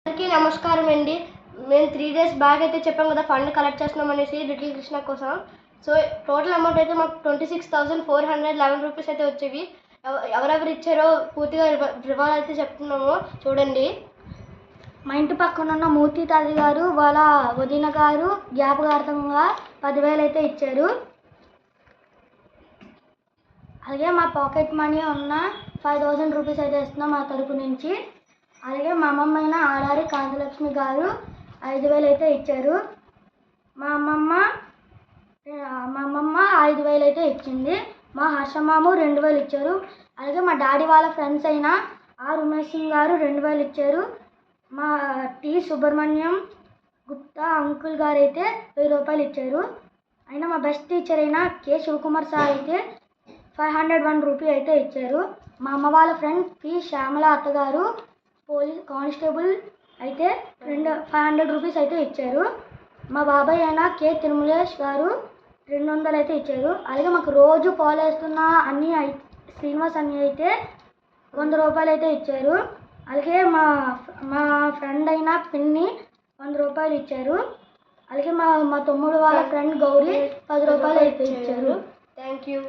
అందరికీ నమస్కారం అండి. మేము 3 days బ్యాక్ అయితే చెప్పాం కదా ఫండ్ కలెక్ట్ చేస్తున్నాం అనేసి లిటిల్ కృష్ణ కోసం. సో టోటల్ అమౌంట్ అయితే మాకు 26,411 రూపీస్ అయితే వచ్చేవి. ఎవరెవరు ఇచ్చారో పూర్తిగా వివరాలు అయితే చెప్తున్నాము చూడండి. మా ఇంటి పక్కన ఉన్న మూర్తి తాది గారు వాళ్ళ వదిన గారు జ్ఞాపకార్థంగా 10,000 అయితే ఇచ్చారు. అలాగే మా పాకెట్ మనీ ఉన్న 5,000 రూపీస్ అయితే ఇస్తున్నాం మా తరపు నుంచి. అలాగే మా అమ్మమ్మ అయిన ఆడారి కాంతలక్ష్మి గారు 5,000 అయితే ఇచ్చారు. మా అమ్మమ్మ 5,000 అయితే ఇచ్చింది. మా హర్షమాము 2,000 ఇచ్చారు. అలాగే మా డాడీ వాళ్ళ ఫ్రెండ్స్ అయిన ఆర్ ఉమేష్ సింగ్ గారు 2,000 ఇచ్చారు. మా టి సుబ్రహ్మణ్యం గుప్తా అంకుల్ గారు అయితే 1000 రూపాయలు ఇచ్చారు. అయినా మా బెస్ట్ టీచర్ అయిన కె శివకుమార్ సార్ అయితే 501 రూపీ అయితే ఇచ్చారు. మా అమ్మ వాళ్ళ ఫ్రెండ్ పి శ్యామల అత్తగారు పోలీస్ కానిస్టేబుల్ అయితే 500 రూపీస్ అయితే ఇచ్చారు. మా బాబాయ్ అయిన కె తిరుమలేష్ గారు 200 అయితే ఇచ్చారు. అలాగే మాకు రోజు ఫాలో చేస్తున్న శ్రీనివాస్ అన్ని అయితే 100 రూపాయలు అయితే ఇచ్చారు. అలాగే మా ఫ్రెండ్ అయిన పిన్ని 100 రూపాయలు ఇచ్చారు. అలాగే మా తమ్ముడు వాళ్ళ ఫ్రెండ్ గౌరీ 10 రూపాయలు అయితే ఇచ్చారు. Thank you.